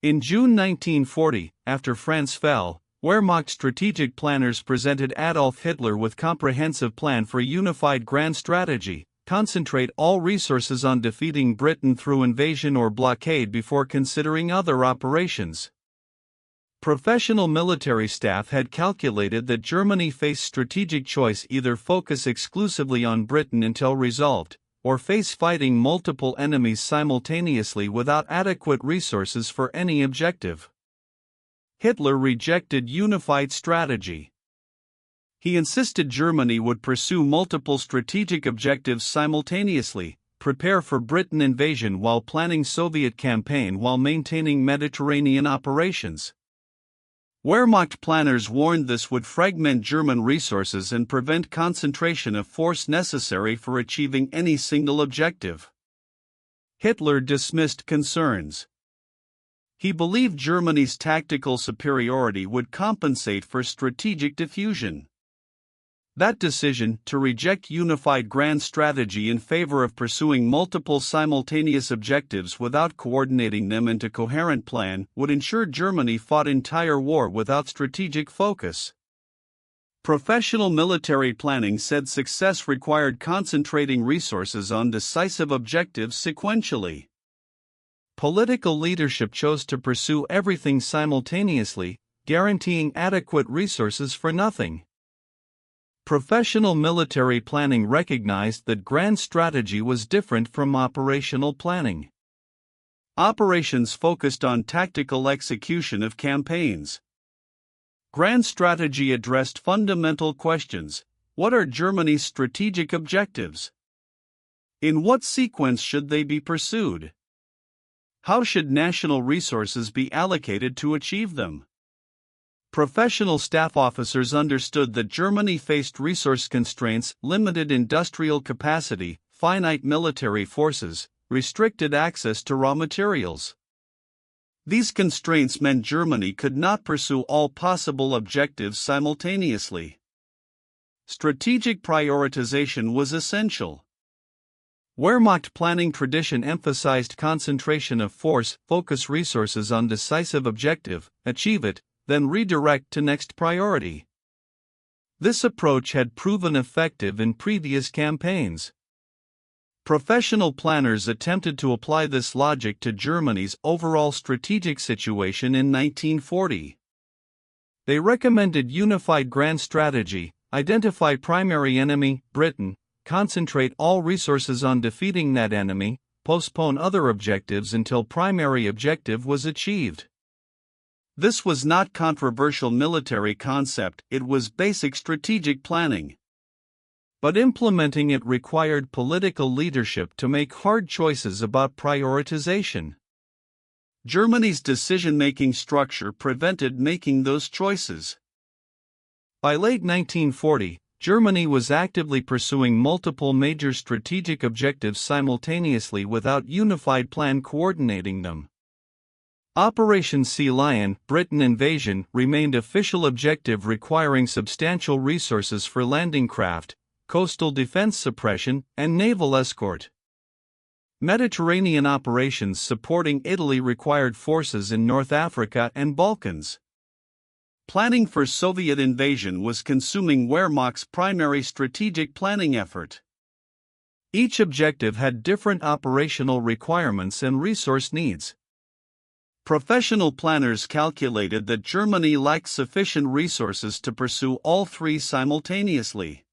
In June 1940, after France fell, Wehrmacht strategic planners presented Adolf Hitler with a comprehensive plan for a unified grand strategy: concentrate all resources on defeating Britain through invasion or blockade before considering other operations. Professional military staff had calculated that Germany faced strategic choice: either focus exclusively on Britain until resolved, or face fighting multiple enemies simultaneously without adequate resources for any objective. Hitler rejected unified strategy. He insisted Germany would pursue multiple strategic objectives simultaneously, prepare for Britain invasion while planning Soviet campaign while maintaining Mediterranean operations. Wehrmacht planners warned this would fragment German resources and prevent concentration of force necessary for achieving any single objective. Hitler dismissed concerns. He believed Germany's tactical superiority would compensate for strategic diffusion. That decision, to reject unified grand strategy in favor of pursuing multiple simultaneous objectives without coordinating them into a coherent plan, would ensure Germany fought entire war without strategic focus. Professional military planning said success required concentrating resources on decisive objectives sequentially. Political leadership chose to pursue everything simultaneously, guaranteeing adequate resources for nothing. Professional military planning recognized that grand strategy was different from operational planning. Operations focused on tactical execution of campaigns. Grand strategy addressed fundamental questions: what are Germany's strategic objectives? In what sequence should they be pursued? How should national resources be allocated to achieve them? Professional staff officers understood that Germany faced resource constraints: limited industrial capacity, finite military forces, restricted access to raw materials. These constraints meant Germany could not pursue all possible objectives simultaneously. Strategic prioritization was essential. Wehrmacht planning tradition emphasized concentration of force: focus resources on decisive objective, achieve it, then redirect to next priority. This approach had proven effective in previous campaigns. Professional planners attempted to apply this logic to Germany's overall strategic situation in 1940. They recommended unified grand strategy: identify primary enemy, Britain, concentrate all resources on defeating that enemy, postpone other objectives until primary objective was achieved. This was not controversial military concept, it was basic strategic planning. But implementing it required political leadership to make hard choices about prioritization. Germany's decision-making structure prevented making those choices. By late 1940, Germany was actively pursuing multiple major strategic objectives simultaneously without unified plan coordinating them. Operation Sea Lion, Britain invasion, remained official objective, requiring substantial resources for landing craft, coastal defense suppression, and naval escort. Mediterranean operations supporting Italy required forces in North Africa and Balkans. Planning for Soviet invasion was consuming Wehrmacht's primary strategic planning effort. Each objective had different operational requirements and resource needs. Professional planners calculated that Germany lacked sufficient resources to pursue all three simultaneously.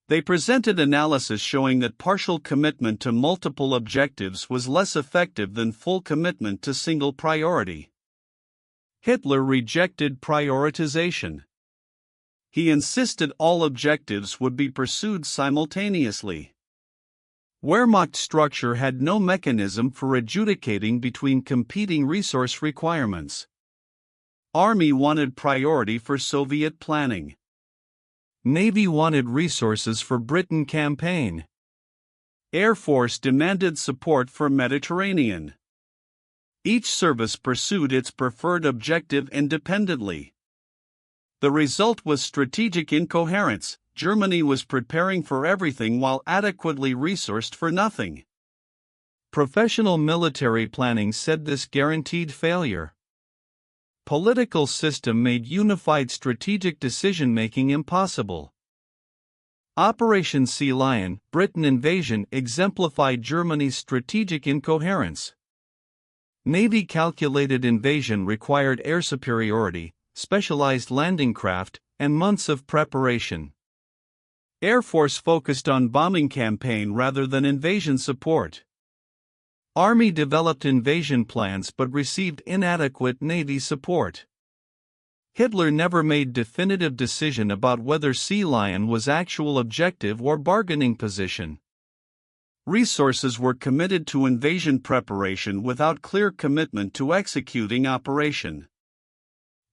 They presented analysis showing that partial commitment to multiple objectives was less effective than full commitment to single priority. Hitler rejected prioritization. He insisted all objectives would be pursued simultaneously. Wehrmacht structure had no mechanism for adjudicating between competing resource requirements. Army wanted priority for Soviet planning. Navy wanted resources for Britain campaign. Air Force demanded support for Mediterranean. Each service pursued its preferred objective independently. The result was strategic incoherence. Germany was preparing for everything while adequately resourced for nothing. Professional military planning said this guaranteed failure. Political system made unified strategic decision-making impossible. Operation Sea Lion, Britain invasion exemplified Germany's strategic incoherence. Navy calculated invasion required air superiority, specialized landing craft, and months of preparation. Air Force focused on bombing campaign rather than invasion support. Army developed invasion plans but received inadequate Navy support. Hitler never made definitive decision about whether Sea Lion was actual objective or bargaining position. Resources were committed to invasion preparation without clear commitment to executing operation.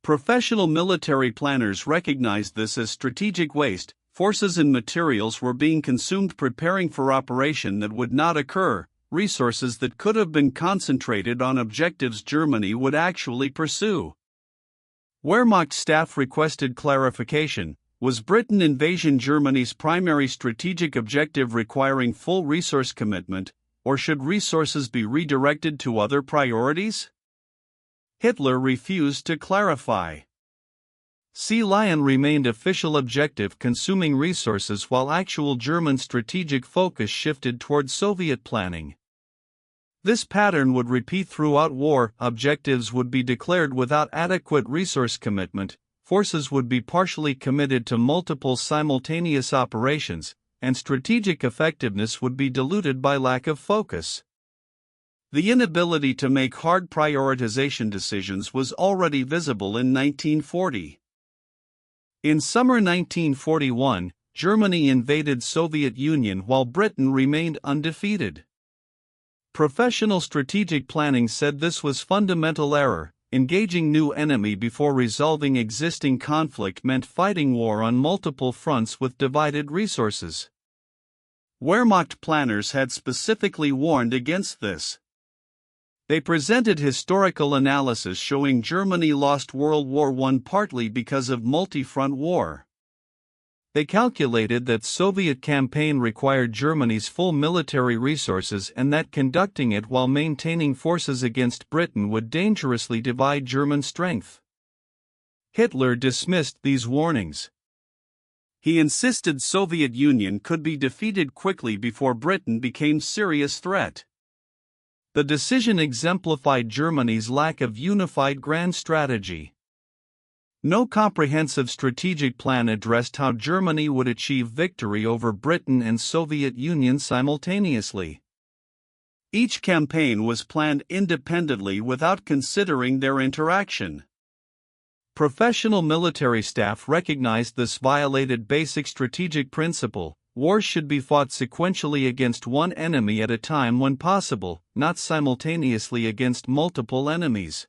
Professional military planners recognized this as strategic waste. Forces and materials were being consumed preparing for operation that would not occur, resources that could have been concentrated on objectives Germany would actually pursue. Wehrmacht staff requested clarification. Was Britain invasion Germany's primary strategic objective requiring full resource commitment, or should resources be redirected to other priorities? Hitler refused to clarify. Sea Lion remained official objective, consuming resources while actual German strategic focus shifted toward Soviet planning. This pattern would repeat throughout war. Objectives would be declared without adequate resource commitment, forces would be partially committed to multiple simultaneous operations, and strategic effectiveness would be diluted by lack of focus. The inability to make hard prioritization decisions was already visible in 1940. In summer 1941, Germany invaded Soviet Union while Britain remained undefeated. Professional strategic planning said this was fundamental error. Engaging new enemy before resolving existing conflict meant fighting war on multiple fronts with divided resources. Wehrmacht planners had specifically warned against this. They presented historical analysis showing Germany lost World War I partly because of multi-front war. They calculated that Soviet campaign required Germany's full military resources and that conducting it while maintaining forces against Britain would dangerously divide German strength. Hitler dismissed these warnings. He insisted Soviet Union could be defeated quickly before Britain became serious threat. The decision exemplified Germany's lack of unified grand strategy. No comprehensive strategic plan addressed how Germany would achieve victory over Britain and Soviet Union simultaneously. Each campaign was planned independently without considering their interaction. Professional military staff recognized this violated basic strategic principle: wars should be fought sequentially against one enemy at a time when possible, not simultaneously against multiple enemies.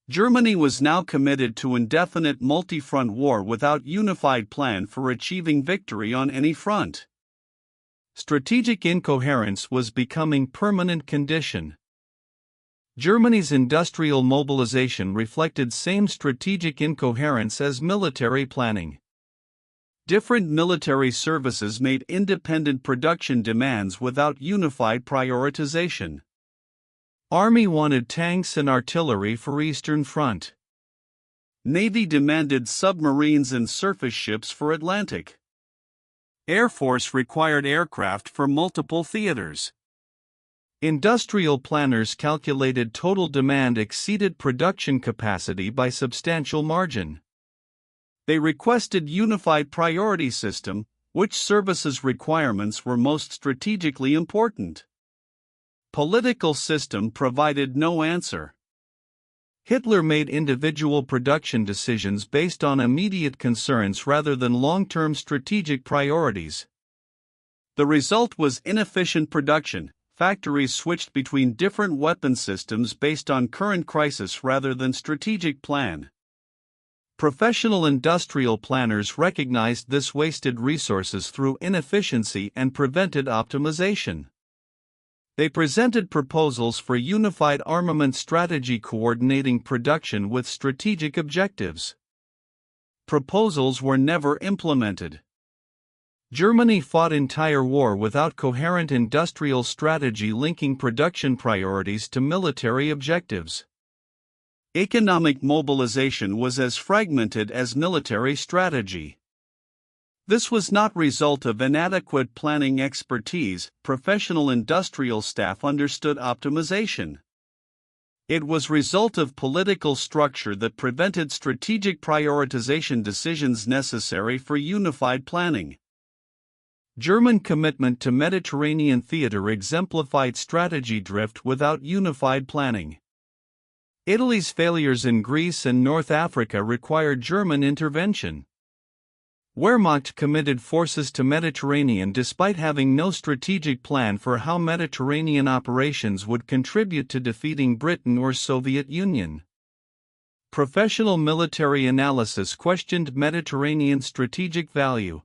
Germany was now committed to indefinite multi-front war without unified plan for achieving victory on any front. Strategic incoherence was becoming permanent condition. Germany's industrial mobilization reflected same strategic incoherence as military planning. Different military services made independent production demands without unified prioritization. Army wanted tanks and artillery for Eastern Front. Navy demanded submarines and surface ships for Atlantic. Air Force required aircraft for multiple theaters. Industrial planners calculated total demand exceeded production capacity by substantial margin. They requested unified priority system, which services requirements were most strategically important. Political system provided no answer. Hitler made individual production decisions based on immediate concerns rather than long-term strategic priorities. The result was inefficient production. Factories switched between different weapon systems based on current crisis rather than strategic plan. Professional industrial planners recognized this wasted resources through inefficiency and prevented optimization. They presented proposals for unified armament strategy coordinating production with strategic objectives. Proposals were never implemented. Germany fought entire war without coherent industrial strategy linking production priorities to military objectives. Economic mobilization was as fragmented as military strategy. This was not result of inadequate planning expertise. Professional industrial staff understood optimization. It was result of political structure that prevented strategic prioritization decisions necessary for unified planning. German commitment to Mediterranean theater exemplified strategy drift without unified planning. Italy's failures in Greece and North Africa required German intervention. Wehrmacht committed forces to Mediterranean despite having no strategic plan for how Mediterranean operations would contribute to defeating Britain or Soviet Union. Professional military analysis questioned Mediterranean strategic value.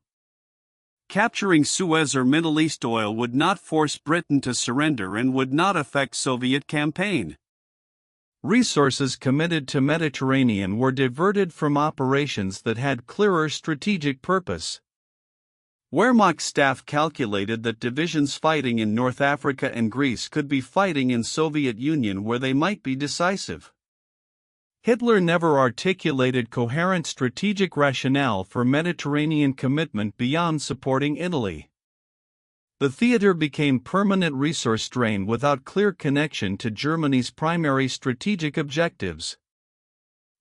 Capturing Suez or Middle East oil would not force Britain to surrender and would not affect Soviet campaign. Resources committed to Mediterranean were diverted from operations that had clearer strategic purpose. Wehrmacht staff calculated that divisions fighting in North Africa and Greece could be fighting in Soviet Union where they might be decisive. Hitler never articulated coherent strategic rationale for Mediterranean commitment beyond supporting Italy. The theater became permanent resource drain without clear connection to Germany's primary strategic objectives.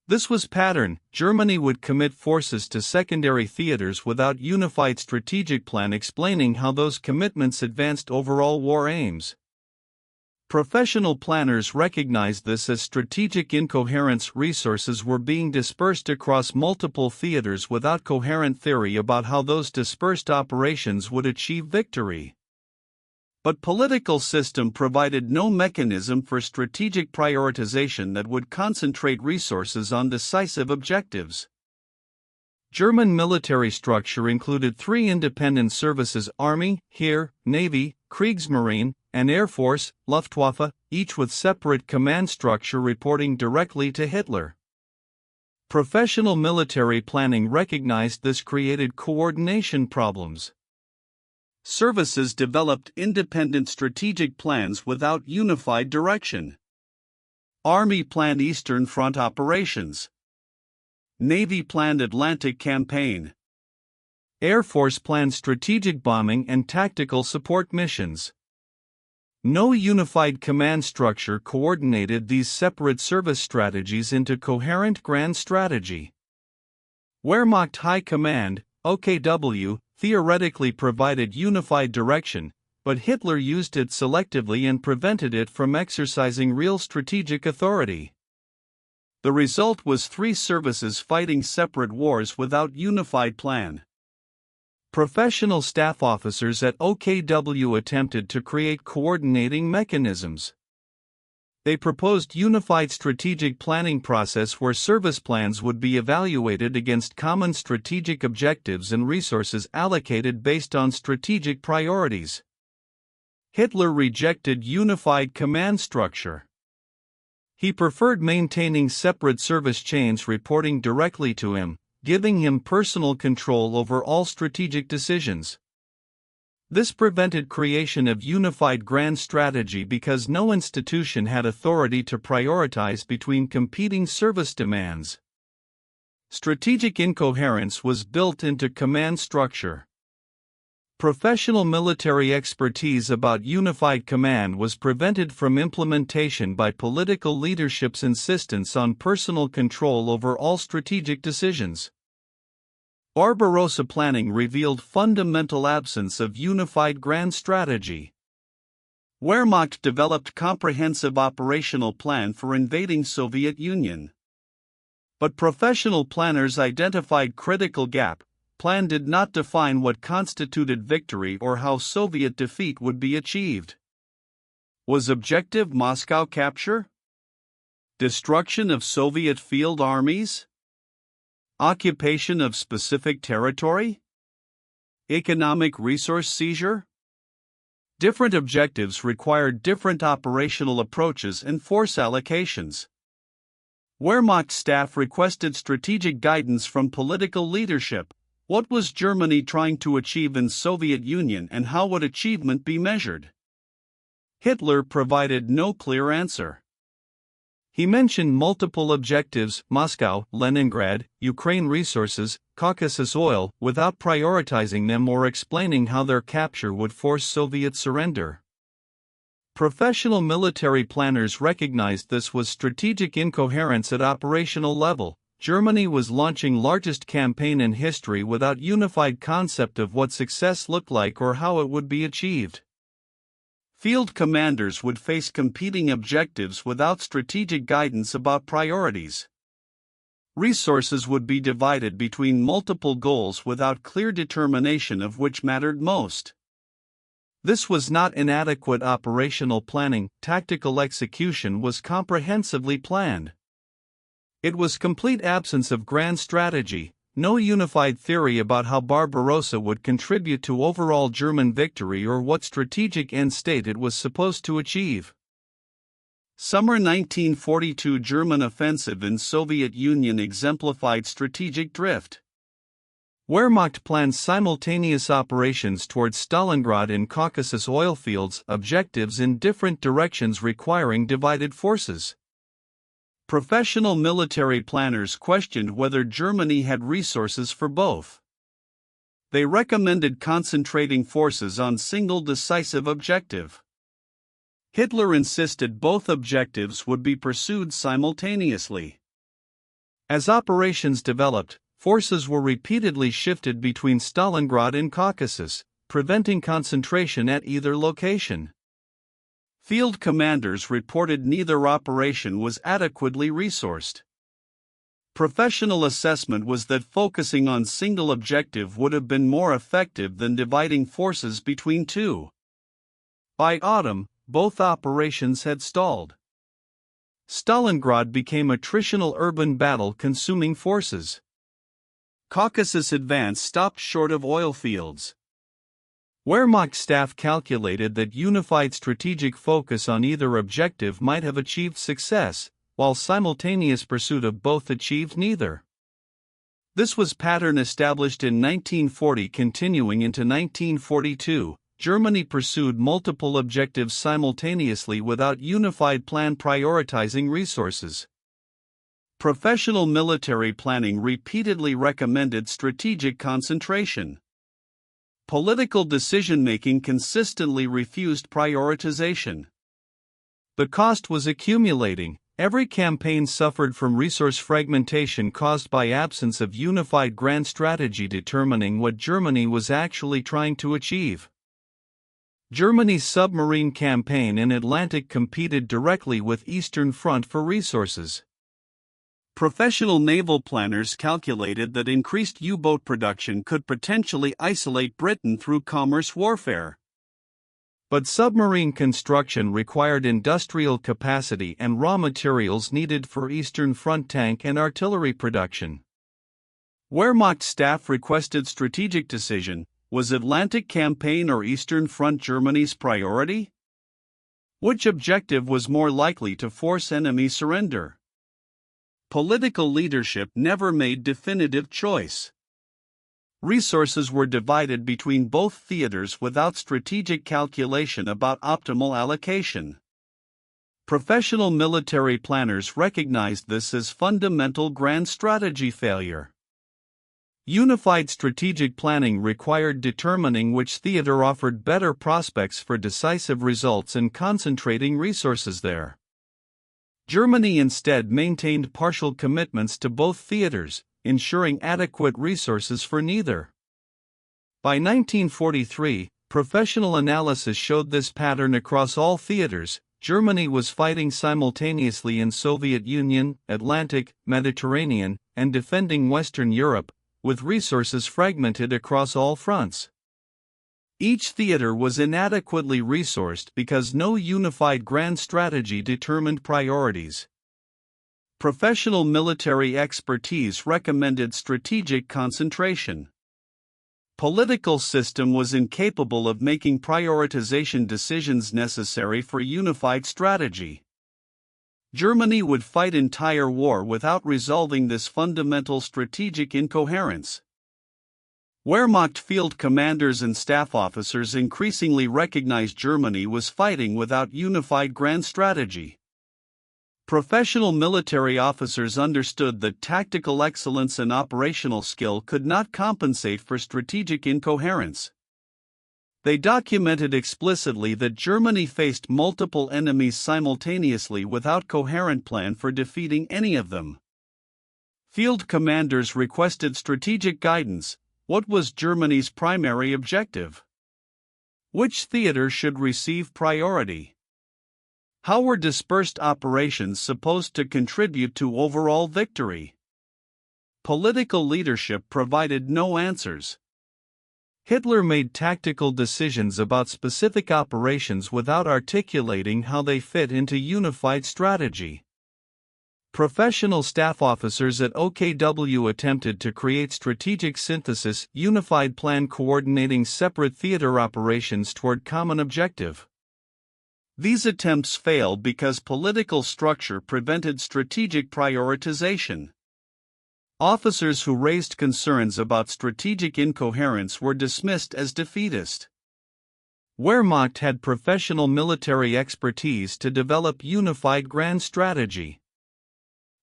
This was pattern. Germany would commit forces to secondary theaters without unified strategic plan explaining how those commitments advanced overall war aims. Professional planners recognized this as strategic incoherence. Resources were being dispersed across multiple theaters without coherent theory about how those dispersed operations would achieve victory. But political system provided no mechanism for strategic prioritization that would concentrate resources on decisive objectives. German military structure included three independent services: Army, Heer, Navy, Kriegsmarine, and Air Force, Luftwaffe, each with separate command structure reporting directly to Hitler. Professional military planning recognized this created coordination problems. Services developed independent strategic plans without unified direction. Army planned Eastern Front operations. Navy planned Atlantic campaign. Air Force planned strategic bombing and tactical support missions. No unified command structure coordinated these separate service strategies into coherent grand strategy. Wehrmacht High Command, OKW, theoretically provided unified direction, but Hitler used it selectively and prevented it from exercising real strategic authority. The result was three services fighting separate wars without unified plan. Professional staff officers at OKW attempted to create coordinating mechanisms. They proposed unified strategic planning process where service plans would be evaluated against common strategic objectives and resources allocated based on strategic priorities. Hitler rejected unified command structure. He preferred maintaining separate service chains reporting directly to him, giving him personal control over all strategic decisions. This prevented creation of unified grand strategy because no institution had authority to prioritize between competing service demands. Strategic incoherence was built into command structure. Professional military expertise about unified command was prevented from implementation by political leadership's insistence on personal control over all strategic decisions. Barbarossa planning revealed fundamental absence of unified grand strategy. Wehrmacht developed comprehensive operational plan for invading Soviet Union. But professional planners identified critical gap. Plan did not define what constituted victory or how Soviet defeat would be achieved. Was objective Moscow capture? Destruction of Soviet field armies? Occupation of specific territory? Economic resource seizure? Different objectives required different operational approaches and force allocations. Wehrmacht staff requested strategic guidance from political leadership. What was Germany trying to achieve in Soviet Union and how would achievement be measured? Hitler provided no clear answer. He mentioned multiple objectives: Moscow, Leningrad, Ukraine resources, Caucasus oil, without prioritizing them or explaining how their capture would force Soviet surrender. Professional military planners recognized this was strategic incoherence at operational level. Germany was launching largest campaign in history without unified concept of what success looked like or how it would be achieved. Field commanders would face competing objectives without strategic guidance about priorities. Resources would be divided between multiple goals without clear determination of which mattered most. This was not inadequate operational planning, tactical execution was comprehensively planned. It was complete absence of grand strategy, no unified theory about how Barbarossa would contribute to overall German victory or what strategic end state it was supposed to achieve. Summer 1942 German offensive in Soviet Union exemplified strategic drift. Wehrmacht planned simultaneous operations towards Stalingrad in Caucasus oil fields, objectives in different directions requiring divided forces. Professional military planners questioned whether Germany had resources for both. They recommended concentrating forces on single decisive objective. Hitler insisted both objectives would be pursued simultaneously. As operations developed, forces were repeatedly shifted between Stalingrad and Caucasus, preventing concentration at either location. Field commanders reported neither operation was adequately resourced. Professional assessment was that focusing on single objective would have been more effective than dividing forces between two. By autumn, both operations had stalled. Stalingrad became attritional urban battle consuming forces. Caucasus advance stopped short of oil fields. Wehrmacht staff calculated that unified strategic focus on either objective might have achieved success, while simultaneous pursuit of both achieved neither. This was pattern established in 1940 continuing into 1942. Germany pursued multiple objectives simultaneously without unified plan prioritizing resources. Professional military planning repeatedly recommended strategic concentration. Political decision-making consistently refused prioritization. The cost was accumulating. Every campaign suffered from resource fragmentation caused by absence of unified grand strategy determining what Germany was actually trying to achieve. Germany's submarine campaign in Atlantic competed directly with Eastern Front for resources. Professional naval planners calculated that increased U-boat production could potentially isolate Britain through commerce warfare. But submarine construction required industrial capacity and raw materials needed for Eastern Front tank and artillery production. Wehrmacht staff requested strategic decision: was Atlantic campaign or Eastern Front Germany's priority? Which objective was more likely to force enemy surrender? Political leadership never made definitive choice. Resources were divided between both theaters without strategic calculation about optimal allocation. Professional military planners recognized this as fundamental grand strategy failure. Unified strategic planning required determining which theater offered better prospects for decisive results and concentrating resources there. Germany instead maintained partial commitments to both theaters, ensuring adequate resources for neither. By 1943, professional analysis showed this pattern across all theaters. Germany was fighting simultaneously in Soviet Union, Atlantic, Mediterranean, and defending Western Europe, with resources fragmented across all fronts. Each theater was inadequately resourced because no unified grand strategy determined priorities. Professional military expertise recommended strategic concentration. Political system was incapable of making prioritization decisions necessary for unified strategy. Germany would fight entire war without resolving this fundamental strategic incoherence. Wehrmacht field commanders and staff officers increasingly recognized Germany was fighting without unified grand strategy. Professional military officers understood that tactical excellence and operational skill could not compensate for strategic incoherence. They documented explicitly that Germany faced multiple enemies simultaneously without coherent plan for defeating any of them. Field commanders requested strategic guidance. What was Germany's primary objective? Which theater should receive priority? How were dispersed operations supposed to contribute to overall victory? Political leadership provided no answers. Hitler made tactical decisions about specific operations without articulating how they fit into unified strategy. Professional staff officers at OKW attempted to create strategic synthesis, unified plan coordinating separate theater operations toward common objective. These attempts failed because political structure prevented strategic prioritization. Officers who raised concerns about strategic incoherence were dismissed as defeatist. Wehrmacht had professional military expertise to develop unified grand strategy.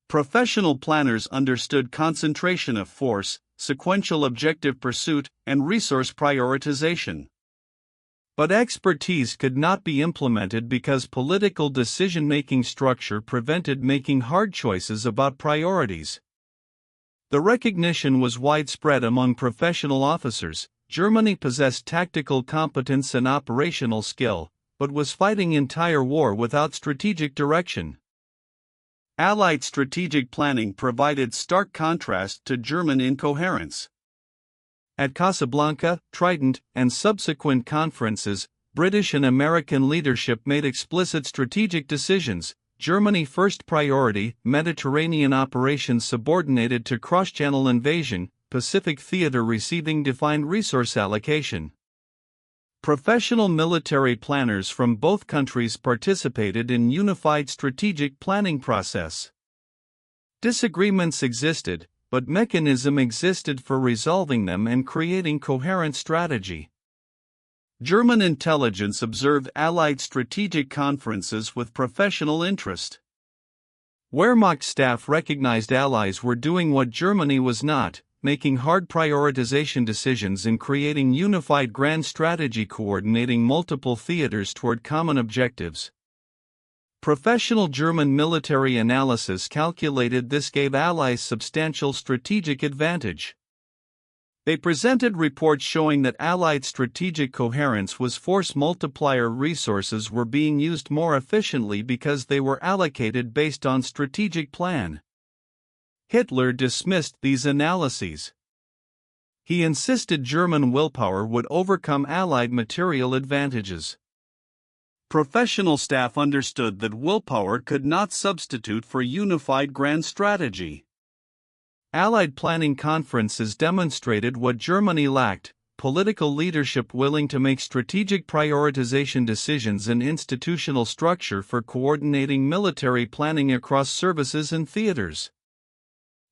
Professional planners understood concentration of force, sequential objective pursuit, and resource prioritization. But expertise could not be implemented because political decision-making structure prevented making hard choices about priorities. The recognition was widespread among professional officers. Germany possessed tactical competence and operational skill, but was fighting entire war without strategic direction. Allied strategic planning provided stark contrast to German incoherence. At Casablanca, Trident, and subsequent conferences, British and American leadership made explicit strategic decisions. Germany first priority, Mediterranean operations subordinated to cross-channel invasion, Pacific theater receiving defined resource allocation. Professional military planners from both countries participated in unified strategic planning process. Disagreements existed, but mechanism existed for resolving them and creating coherent strategy. German intelligence observed Allied strategic conferences with professional interest. Wehrmacht staff recognized Allies were doing what Germany was not, making hard prioritization decisions and creating unified grand strategy coordinating multiple theaters toward common objectives. Professional German military analysis calculated this gave Allies substantial strategic advantage. They presented reports showing that Allied strategic coherence was force multiplier. Resources were being used more efficiently because they were allocated based on strategic plan. Hitler dismissed these analyses. He insisted German willpower would overcome Allied material advantages. Professional staff understood that willpower could not substitute for unified grand strategy. Allied planning conferences demonstrated what Germany lacked: political leadership willing to make strategic prioritization decisions and institutional structure for coordinating military planning across services and theaters.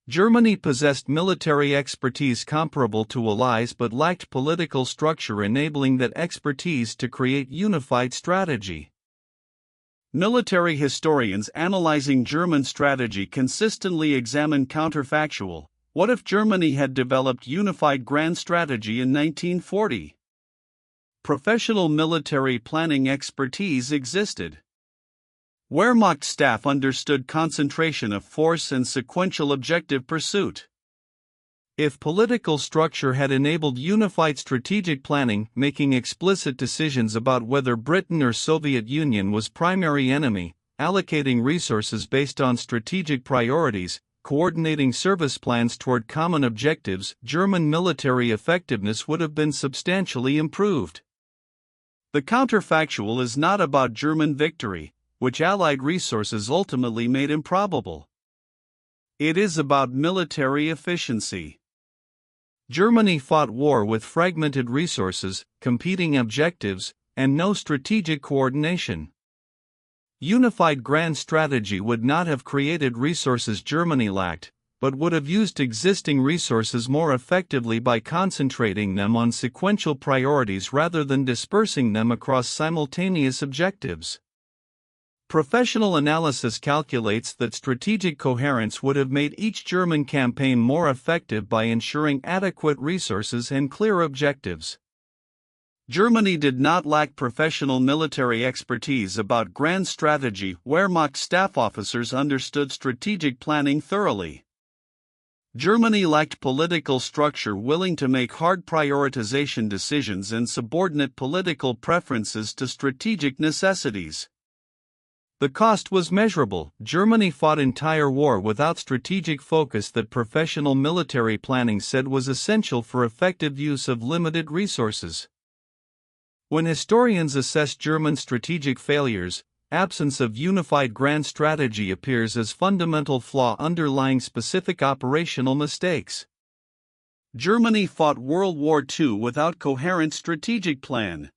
Germany possessed military expertise comparable to Allies but lacked political structure enabling that expertise to create unified strategy. Military historians analyzing German strategy consistently examine counterfactual: what if Germany had developed unified grand strategy in 1940? Professional military planning expertise existed. Wehrmacht staff understood concentration of force and sequential objective pursuit. If political structure had enabled unified strategic planning, making explicit decisions about whether Britain or Soviet Union was primary enemy, allocating resources based on strategic priorities, coordinating service plans toward common objectives, German military effectiveness would have been substantially improved. The counterfactual is not about German victory, which Allied resources ultimately made improbable. It is about military efficiency. Germany fought war with fragmented resources, competing objectives, and no strategic coordination. Unified grand strategy would not have created resources Germany lacked, but would have used existing resources more effectively by concentrating them on sequential priorities rather than dispersing them across simultaneous objectives. Professional analysis calculates that strategic coherence would have made each German campaign more effective by ensuring adequate resources and clear objectives. Germany did not lack professional military expertise about grand strategy. Wehrmacht staff officers understood strategic planning thoroughly. Germany lacked political structure willing to make hard prioritization decisions and subordinate political preferences to strategic necessities. The cost was measurable. Germany fought entire war without strategic focus that professional military planning said was essential for effective use of limited resources. When historians assess German strategic failures, absence of unified grand strategy appears as fundamental flaw underlying specific operational mistakes. Germany fought World War II without coherent strategic plan.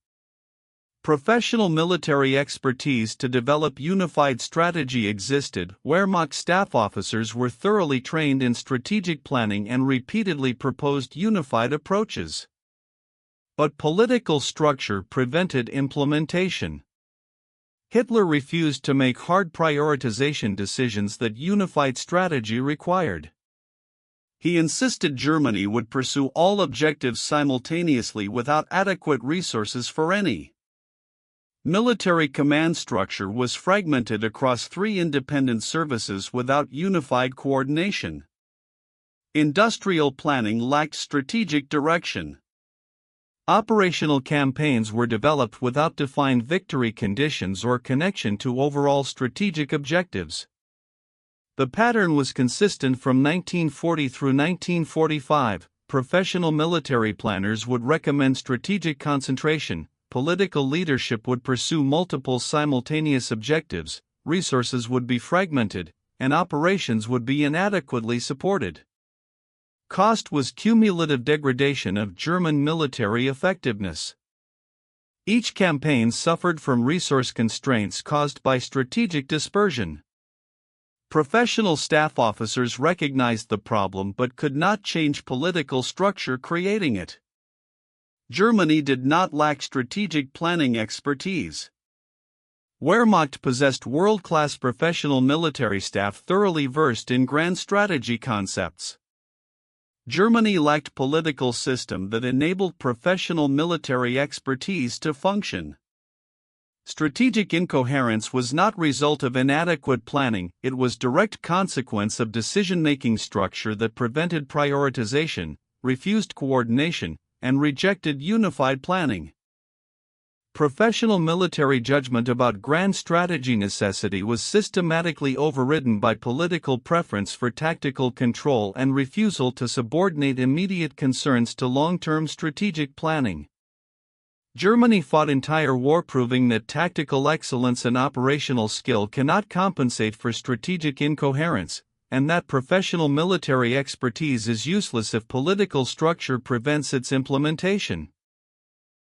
Professional military expertise to develop unified strategy existed. Wehrmacht staff officers were thoroughly trained in strategic planning and repeatedly proposed unified approaches. But political structure prevented implementation. Hitler refused to make hard prioritization decisions that unified strategy required. He insisted Germany would pursue all objectives simultaneously without adequate resources for any. Military command structure was fragmented across 3 independent services without unified coordination. Industrial planning lacked strategic direction. Operational campaigns were developed without defined victory conditions or connection to overall strategic objectives. The pattern was consistent from 1940 through 1945. Professional military planners would recommend strategic concentration. Political leadership would pursue multiple simultaneous objectives, resources would be fragmented, and operations would be inadequately supported. Cost was cumulative degradation of German military effectiveness. Each campaign suffered from resource constraints caused by strategic dispersion. Professional staff officers recognized the problem but could not change political structure creating it. Germany did not lack strategic planning expertise. Wehrmacht possessed world-class professional military staff thoroughly versed in grand strategy concepts. Germany lacked political system that enabled professional military expertise to function. Strategic incoherence was not result of inadequate planning, it was direct consequence of decision-making structure that prevented prioritization, refused coordination, and rejected unified planning. Professional military judgment about grand strategy necessity was systematically overridden by political preference for tactical control and refusal to subordinate immediate concerns to long-term strategic planning. Germany fought entire war proving that tactical excellence and operational skill cannot compensate for strategic incoherence, and that professional military expertise is useless if political structure prevents its implementation.